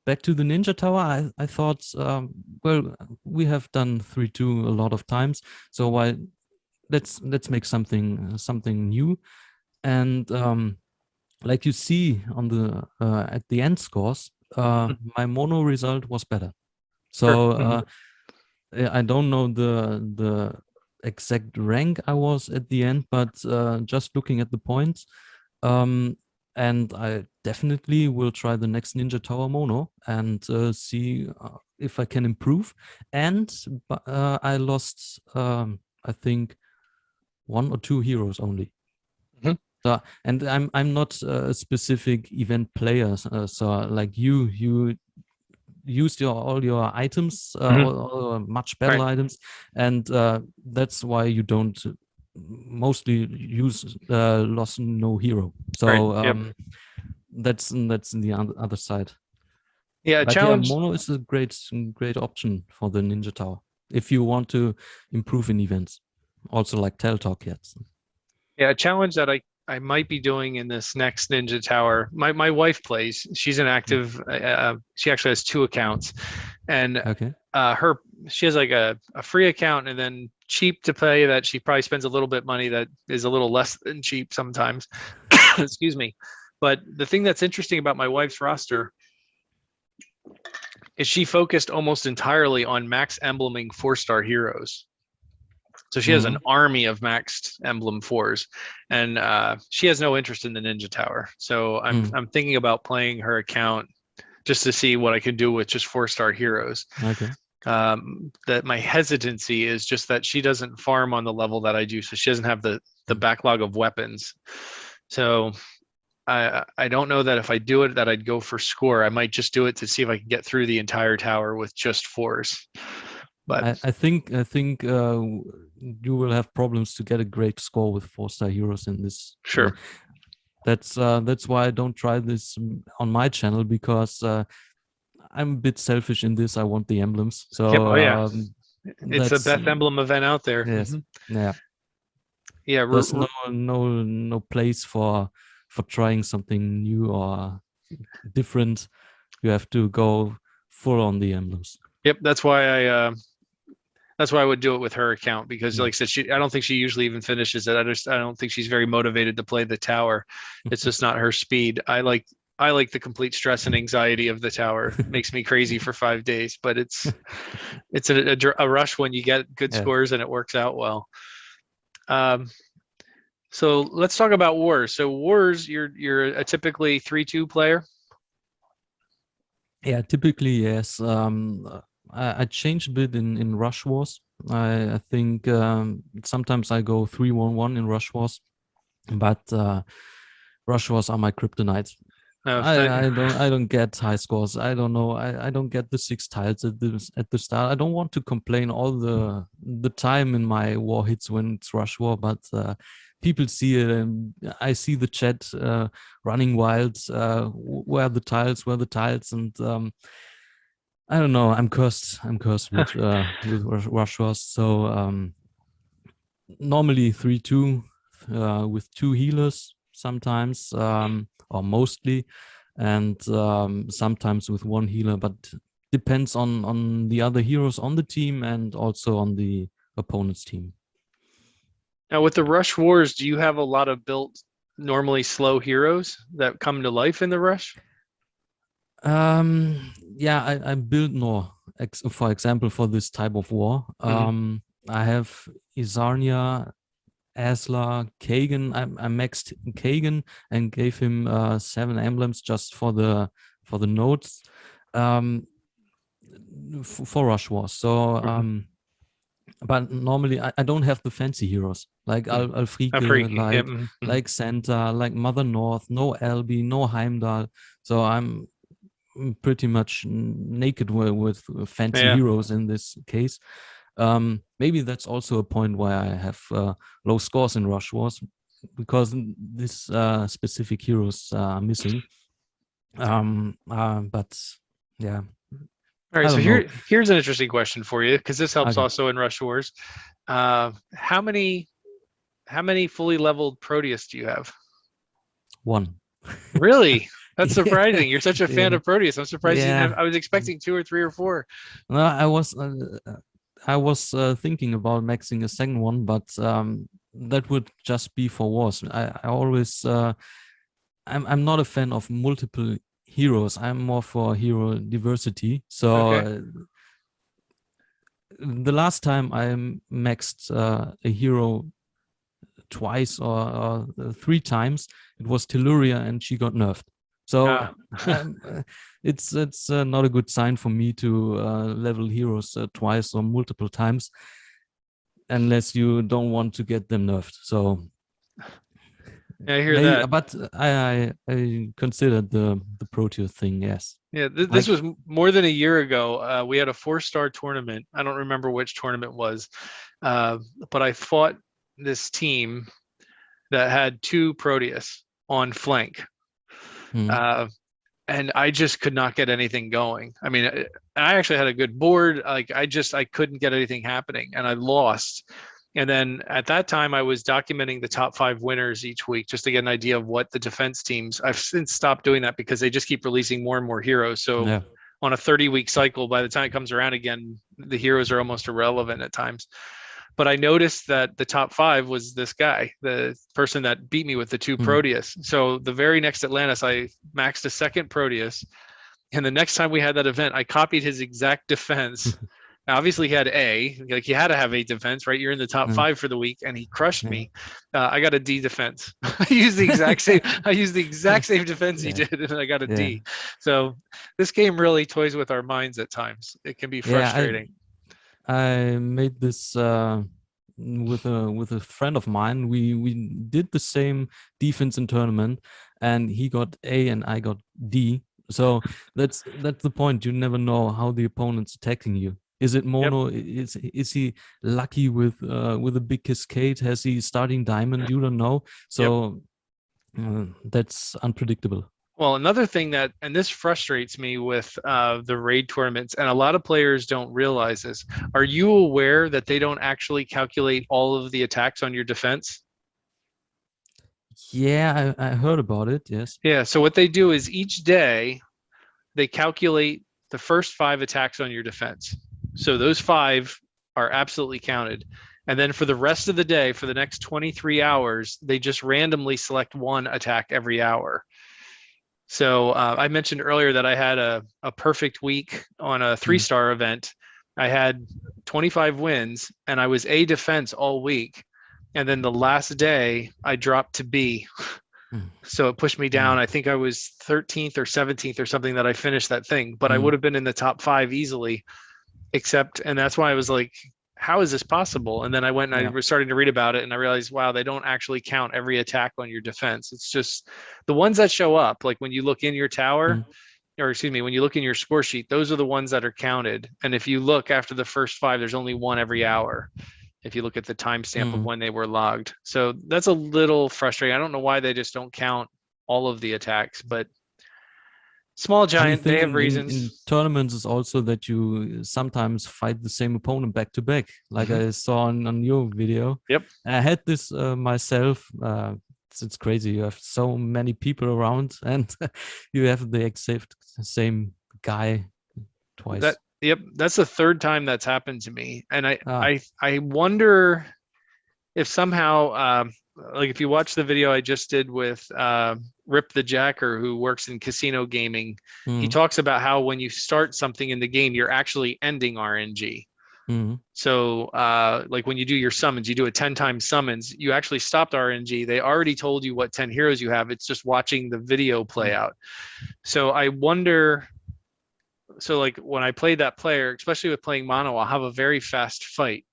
Speaker 2: back to the Ninja Tower, I thought, well, we have done 3/2 a lot of times, so why let's make something new. And like you see on the at the end scores, my mono result was better. So I don't know the exact rank I was at the end, but just looking at the points, and I definitely will try the next Ninja Tower mono and see if I can improve. And I lost, I think, 1 or 2 heroes only. So, and I'm not a specific event player. So like you used all your items, all much better items, and that's why you don't mostly use lost no hero. So
Speaker 1: Right. Yep.
Speaker 2: that's the other side.
Speaker 1: Yeah.
Speaker 2: But yeah,
Speaker 1: Challenge.
Speaker 2: mono is a great option for the Ninja Tower if you want to improve in events. Also like Talk Cats.
Speaker 1: Yeah. A challenge that I might be doing in this next Ninja Tower. My wife plays. She's an active. She actually has two accounts, and
Speaker 2: Okay.
Speaker 1: her she has like a free account and then cheap to pay that she probably spends a little bit money that is a little less than cheap sometimes. Excuse me. But the thing that's interesting about my wife's roster is she focused almost entirely on max embleming 4-star heroes. So she has an
Speaker 2: Mm-hmm.
Speaker 1: army of maxed emblem 4s, and she has no interest in the Ninja Tower. So I'm thinking about playing her account just to see what I can do with just 4-star heroes.
Speaker 2: Okay.
Speaker 1: That my hesitancy is just that she doesn't farm on the level that I do, so she doesn't have the backlog of weapons. So I don't know that if I do it that I'd go for score. I might just do it to see if I can get through the entire tower with just 4s. But
Speaker 2: I think you will have problems to get a great score with 4-star heroes in this.
Speaker 1: sure.
Speaker 2: That's why I don't try this on my channel, because I'm a bit selfish in this. I want the emblems.
Speaker 1: Yep.
Speaker 2: So
Speaker 1: Oh yeah. It's the
Speaker 2: that's
Speaker 1: best emblem event out there.
Speaker 2: yes. Yeah.
Speaker 1: Yeah.
Speaker 2: There's no place for trying something new or different. You have to go full on the emblems.
Speaker 1: Yep. That's why I would do it with her account, because like I said, I don't think she usually even finishes it. I don't think she's very motivated to play the tower. It's just not her speed. I like the complete stress and anxiety of the tower. It makes me crazy for 5 days, but it's a rush when you get good
Speaker 2: Yeah.
Speaker 1: scores and it works out well. So let's talk about wars. So wars, you're a typically 3-2 player.
Speaker 2: Yeah, typically yes. I changed a bit in Rush Wars. I think sometimes I go 3-1-1 in Rush Wars, but Rush Wars are my kryptonite. I don't get high scores. I don't know. I don't get the 6 tiles at the start. I don't want to complain all the time in my war hits when it's Rush War, but people see it, and I see the chat running wild. Where the tiles, and I don't know. I'm cursed. I'm cursed with Rush Wars. So normally 3-2 with 2 healers sometimes, or mostly, and sometimes with 1 healer, but depends on the other heroes on the team and also on the opponent's team.
Speaker 1: Now with the rush wars, do you have a lot of built normally slow heroes that come to life in the rush?
Speaker 2: Yeah, I build more. For example, for this type of war, I have Izarnia, Asla, Kagan. I maxed Kagan and gave him 7 emblems just for the nodes, for Rush Wars. So but normally I don't have the fancy heroes like Alfrike, like Santa, like Mother North, no Albi, no Heimdall. So I'm pretty much naked with fancy heroes in this case. Maybe that's also a point why I have low scores in Rush Wars, because this specific heroes are missing. But yeah.
Speaker 1: All right, so here's an interesting question for you, because this helps also in Rush Wars. How many fully leveled Proteus do you have?
Speaker 2: 1.
Speaker 1: Really? That's surprising. You're such a fan of Proteus. I'm surprised you didn't have, I was expecting 2 or 3 or 4.
Speaker 2: No, I was thinking about maxing a second one, but that would just be for wars. I always I'm not a fan of multiple heroes. I'm more for hero diversity. So the last time I maxed a hero twice or 3 times, it was Telluria, and she got nerfed. So it's not a good sign for me to level heroes twice or multiple times, unless you don't want to get them nerfed. So
Speaker 1: I hear that.
Speaker 2: But I considered the Proteus thing. Yes.
Speaker 1: Yeah, this was more than a year ago. We had a 4-star tournament. I don't remember which tournament was, but I fought this team that had 2 Proteus on flank.
Speaker 2: Mm.
Speaker 1: And I just could not get anything going. I mean, I actually had a good board. Like I couldn't get anything happening, and I lost. And then at that time, I was documenting the top 5 winners each week just to get an idea of what the defense teams. I've since stopped doing that because they just keep releasing more and more heroes. So
Speaker 2: Yeah.
Speaker 1: on a 30-week cycle, by the time it comes around again, the heroes are almost irrelevant at times. But I noticed that the top 5 was this guy, the person that beat me with the 2
Speaker 2: Mm.
Speaker 1: Proteus. So the very next Atlantis, I maxed a second Proteus. And the next time we had that event, I copied his exact defense. Now, obviously, he had A, like he had to have A defense, right? You're in the top 5 for the week, and he crushed
Speaker 2: Yeah.
Speaker 1: me. I got a D defense. I used the exact same. I used the exact same defense he
Speaker 2: Yeah.
Speaker 1: did, and I got a
Speaker 2: Yeah.
Speaker 1: D. So this game really toys with our minds at times. It can be
Speaker 2: Yeah.
Speaker 1: frustrating.
Speaker 2: I made this with a friend of mine. We did the same defense in tournament, and he got A and I got D. So that's the point. You never know how the opponent's attacking you. Is it
Speaker 1: Yep.
Speaker 2: mono? Is he lucky with a big cascade? Has he starting diamond? You don't know.
Speaker 1: Yep.
Speaker 2: So that's unpredictable.
Speaker 1: Well, another thing that, and this frustrates me with the raid tournaments, and a lot of players don't realize this. Are you aware that they don't actually calculate all of the attacks on your defense?
Speaker 2: Yeah, I heard about it. Yes.
Speaker 1: Yeah. So what they do is each day they calculate the first 5 attacks on your defense. So those 5 are absolutely counted. And then for the rest of the day, for the next 23 hours, they just randomly select 1 attack every hour. So I mentioned earlier that I had a perfect week on a 3-star event. I had 25 wins and I was A defense all week. And then the last day I dropped to B. So it pushed me down. I think I was 13th or 17th or something that I finished that thing, but I would have been in the top 5 easily, and that's why I was like, how is this possible? And then I went and I was starting to read about it and I realized, wow, they don't actually count every attack on your defense. It's just the ones that show up, like when you look in your tower, or excuse me, when you look in your score sheet, those are the ones that are counted. And if you look after the first 5, there's only 1 every hour. If you look at the timestamp of when they were logged. So that's a little frustrating. I don't know why they just don't count all of the attacks, but Small
Speaker 2: Funny
Speaker 1: Giant, they
Speaker 2: thing
Speaker 1: have
Speaker 2: in
Speaker 1: reasons.
Speaker 2: tournaments is also that you sometimes fight the same opponent back to back, like I saw on your video.
Speaker 1: Yep.
Speaker 2: I had this myself. It's crazy. You have so many people around, and you have the exact same guy twice.
Speaker 1: Yep. That's the 3rd time that's happened to me. And
Speaker 2: Ah.
Speaker 1: I wonder if somehow, like if you watch the video I just did with Rip the Jacker, who works in casino gaming, he talks about how when you start something in the game, you're actually ending RNG. So like when you do your summons, you do a 10 times summons, you actually stopped RNG. They already told you what 10 heroes you have. It's just watching the video play out. So I wonder, so like when I played that player, especially with playing mono, I'll have a very fast fight.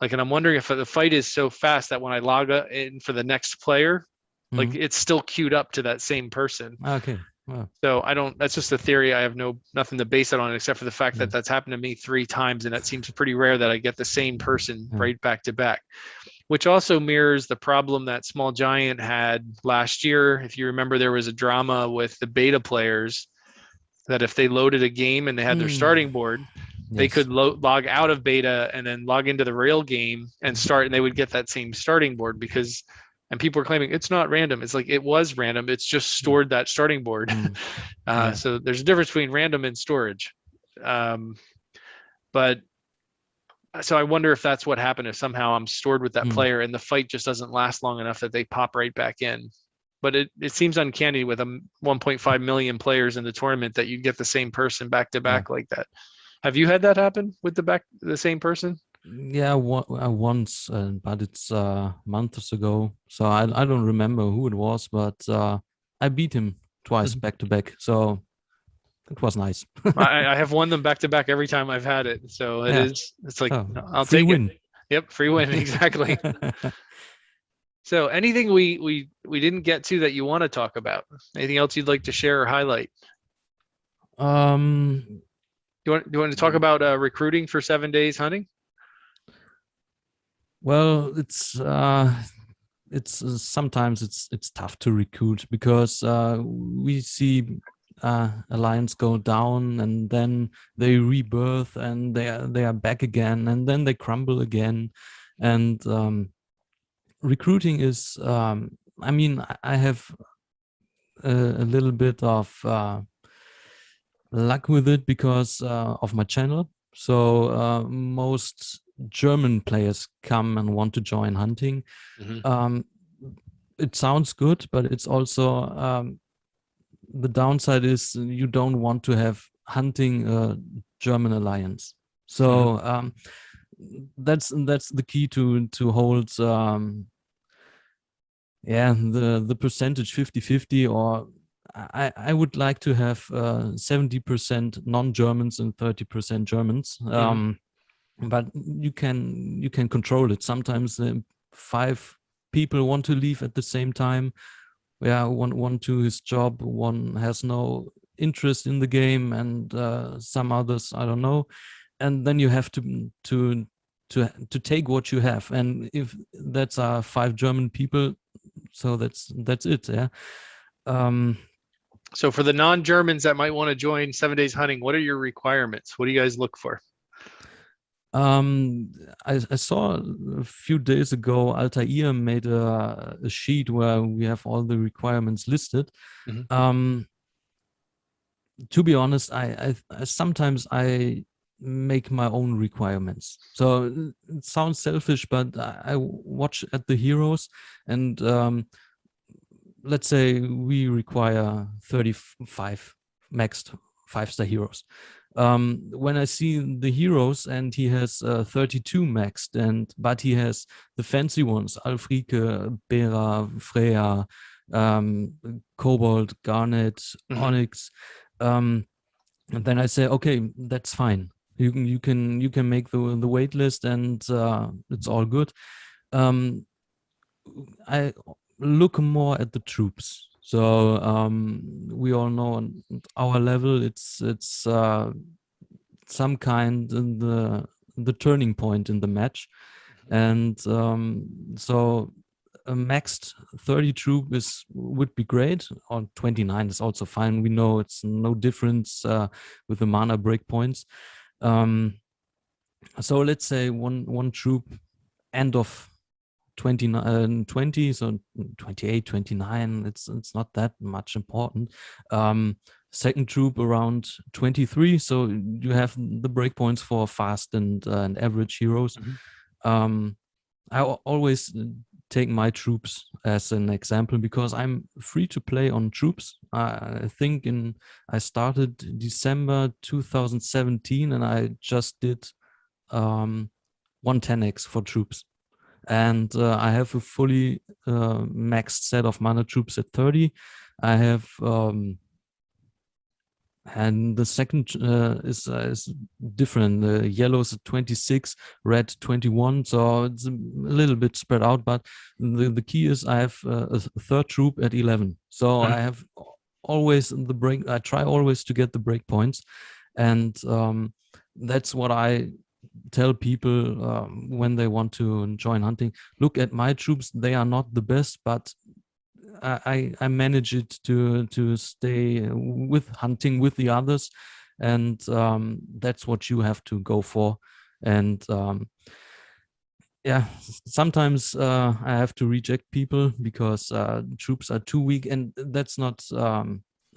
Speaker 1: Like, and I'm wondering if the fight is so fast that when I log in for the next player, like it's still queued up to that same person.
Speaker 2: Okay. Wow.
Speaker 1: So I don't, that's just a theory. I have nothing to base it on except for the fact that that's happened to me 3 times. And it seems pretty rare that I get the same person right back to back, which also mirrors the problem that Small Giant had last year. If you remember, there was a drama with the beta players that if they loaded a game and they had their starting board, they could log out of beta and then log into the real game and start, and they would get that same starting board because, and people are claiming it's not random. It's like, it was random. It's just stored that starting board. So there's a difference between random and storage. But so I wonder if that's what happened, if somehow I'm stored with that player and the fight just doesn't last long enough that they pop right back in. But it seems uncanny with 1.5 million players in the tournament that you get the same person back to back like that. Have you had that happen with the same person?
Speaker 2: Yeah, once, but it's months ago, so I don't remember who it was, but I beat him twice back to back, so it was nice.
Speaker 1: I have won them back to back every time I've had it, so it's like, I'll
Speaker 2: free
Speaker 1: take
Speaker 2: win.
Speaker 1: it. Yep, free win, exactly. So anything we didn't get to that you want to talk about? Anything else you'd like to share or highlight? Do you want to talk about recruiting for 7 days hunting?
Speaker 2: Well, it's sometimes it's tough to recruit because we see alliance go down and then they rebirth and they are back again and then they crumble again, and recruiting is I mean I have a little bit of luck with it because of my channel. So most German players come and want to join hunting.
Speaker 1: Mhm.
Speaker 2: Um, it sounds good, but it's also the downside is you don't want to have hunting German alliance.
Speaker 1: Mhm.
Speaker 2: So that's the key to hold the percentage 50-50, or I would like to have 70% non-Germans and 30% Germans.
Speaker 1: Mhm.
Speaker 2: But you can control it. Sometimes 5 people want to leave at the same time. Yeah, one to his job, one has no interest in the game, and some others I don't know. And then you have to take what you have. And if that's 5 German people, so that's it. Yeah. um
Speaker 1: So for the non-Germans that might want to join 7 Days Hunting, what are your requirements? What do you guys look for?
Speaker 2: um I saw a few days ago Altair made a sheet where we have all the requirements listed.
Speaker 1: Mhm.
Speaker 2: um to be honest, I sometimes I make my own requirements. So it sounds selfish, but I watch at the heroes, and let's say we require 35 maxed 5-star heroes. When I see the heroes and he has 32 maxed, and but he has the fancy ones, Alfrike, Bera, Freya, um, Cobalt, Garnet,
Speaker 1: Mhm.
Speaker 2: Onyx, and then I say, okay, that's fine. You can make the wait list, and it's all good. Um, I look more at the troops. So we all know on our level, it's some kind in the turning point in the match, and so a maxed 30 troop would be great, or 29 is also fine. We know it's no difference with the mana breakpoints. Um, so let's say one troop end of 20, so 28, 29, it's not that much important. Second troop around 23, so you have the breakpoints for fast and average heroes.
Speaker 1: Mhm.
Speaker 2: um always take my troops as an example because I'm free to play on troops. I think I started December 2017, and I just did 110x for troops, and I have a fully maxed set of mana troops at 30. I have and the second is different. Yellow is at 26, red 21, so it's a little bit spread out. But the key is I have a third troop at 11, so
Speaker 1: Mhm.
Speaker 2: I have always the break. I try always to get the break points, and that's what I tell people when they want to join hunting. Look at my troops; they are not the best, but I manage it to stay with hunting with the others, and that's what you have to go for. And yeah, sometimes I have to reject people because troops are too weak, and that's not.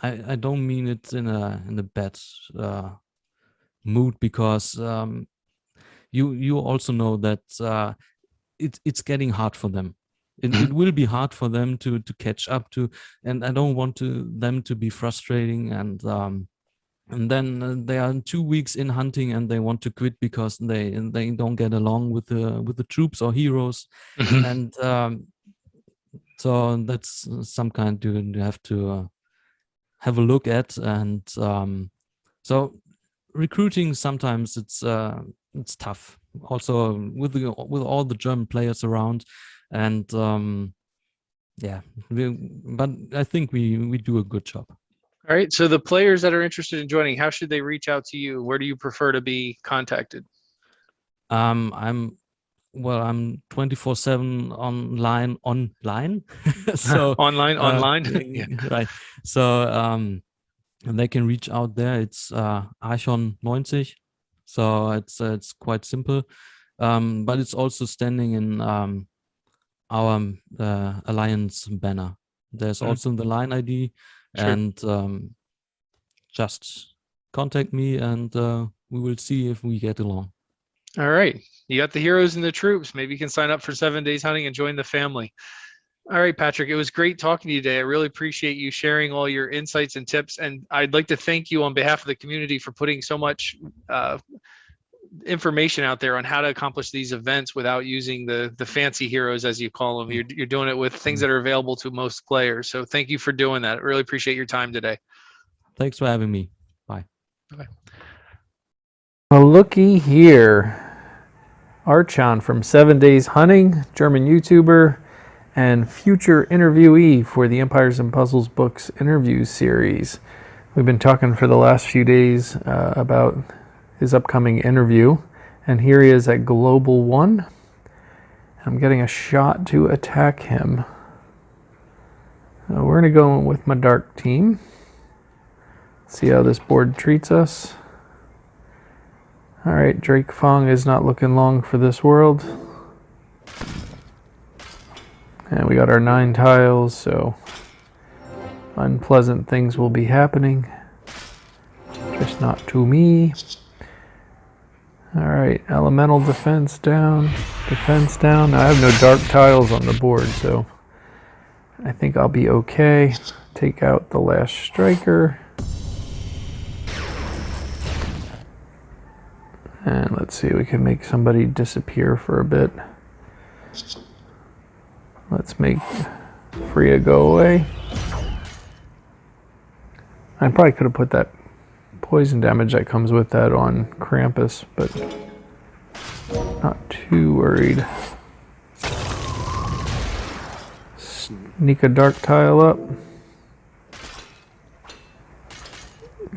Speaker 2: I don't mean it in a bad mood, because you also know that it's getting hard for them. It
Speaker 1: Mhm.
Speaker 2: will be hard for them to catch up to, and I don't want them to be frustrating, and then they are 2 weeks in hunting and they want to quit because they don't get along with the troops or heroes,
Speaker 1: Mhm.
Speaker 2: and so that's some kind you have to have a look at. And so recruiting sometimes it's tough also with all the German players around, and yeah, but I think we do a good job.
Speaker 1: All right. So the players that are interested in joining, how should they reach out to you? Where do you prefer to be contacted?
Speaker 2: I'm well, I'm 24/7 online. So
Speaker 1: Online. Yeah.
Speaker 2: right. So and they can reach out there. It's Archon 90. So it's quite simple. But it's also standing in our alliance banner. There's
Speaker 1: Mm,
Speaker 2: also the line ID,
Speaker 1: sure.
Speaker 2: and just contact me, and we will see if we get along.
Speaker 1: All right. You got the heroes and the troops. Maybe you can sign up for 7 days hunting and join the family. All right, Patrick, it was great talking to you today. I really appreciate you sharing all your insights and tips. And I'd like to thank you on behalf of the community for putting so much information out there on how to accomplish these events without using the fancy heroes, as you call them. You're doing it with things that are available to most players. So thank you for doing that. I really appreciate your time today.
Speaker 2: Thanks for having me. Bye.
Speaker 1: Bye.
Speaker 3: Well, looky here. Archon from 7 Days Hunting, German YouTuber, and future interviewee for the Empires and Puzzles Books interview series. We've been talking for the last few days about his upcoming interview, and here he is at Global 1. I'm getting a shot to attack him. We're going to go with my dark team. See how this board treats us. Alright, Drake Fong is not looking long for this world. And we got our 9 tiles, so unpleasant things will be happening. Just not to me. Alright, elemental defense down. Defense down. Now, I have no dark tiles on the board, so I think I'll be okay. Take out the last striker. And let's see, we can make somebody disappear for a bit. Let's make Freya go away. I probably could have put that poison damage that comes with that on Krampus, but not too worried. Sneak a dark tile up.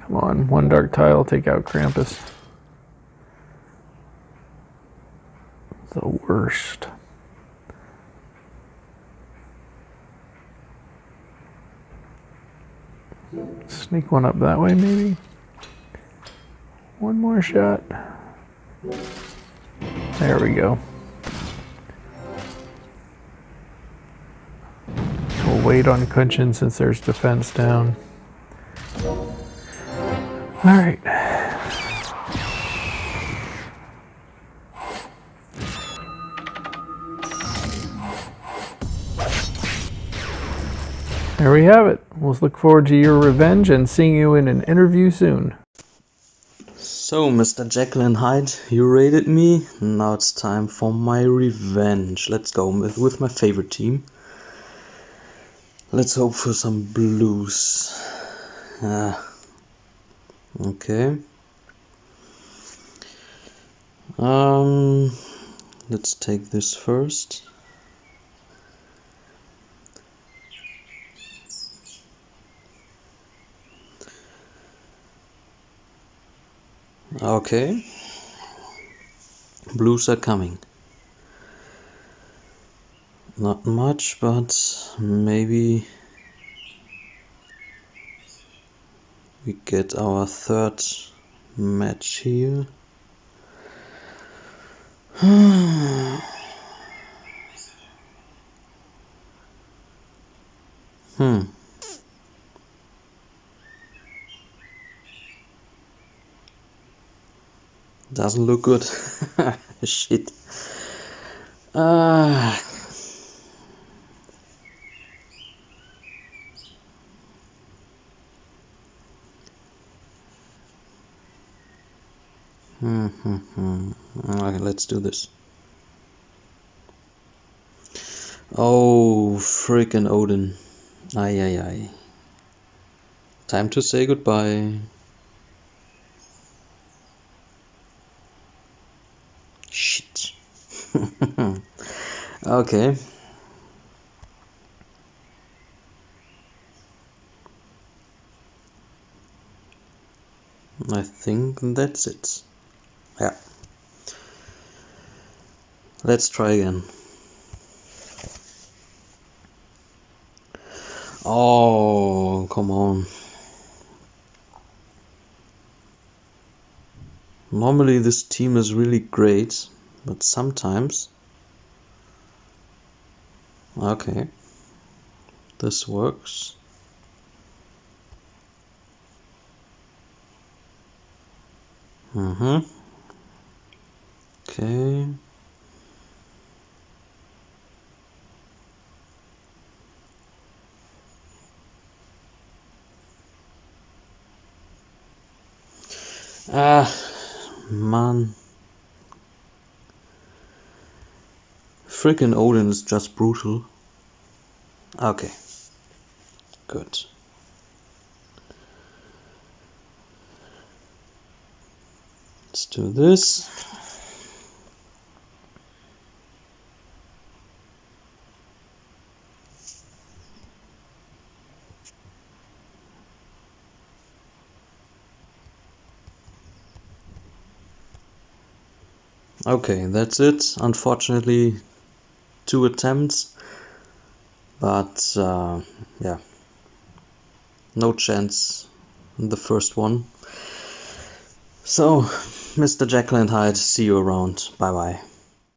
Speaker 3: Come on, 1 dark tile, take out Krampus. The worst. Sneak one up that way, maybe. 1 more shot. There we go. We'll wait on Kunshin since there's defense down. Alright. There we have it. We'll look forward to your revenge and seeing you in an interview soon.
Speaker 2: So, Mr. JeklyandHyde, you raided me. Now it's time for my revenge. Let's go with my favorite team. Let's hope for some blues. Okay. Let's take this first. Okay. Blues are coming. Not much, but maybe we get our 3rd match here. Doesn't look good. Shit. Okay, let's do this. Oh, frickin' Odin. Ay. Time to say goodbye. Shit. Okay. I think that's it. Yeah.
Speaker 4: Let's try again. Oh, come on. Normally this team is really great, but sometimes... Okay. This works. Okay. Man. Frickin' Odin is just brutal. Okay. Good. Let's do this. Okay, that's it. Unfortunately, 2 attempts, but yeah, no chance in the first one. So, Mr. JeklyandHyde, see you around. Bye bye.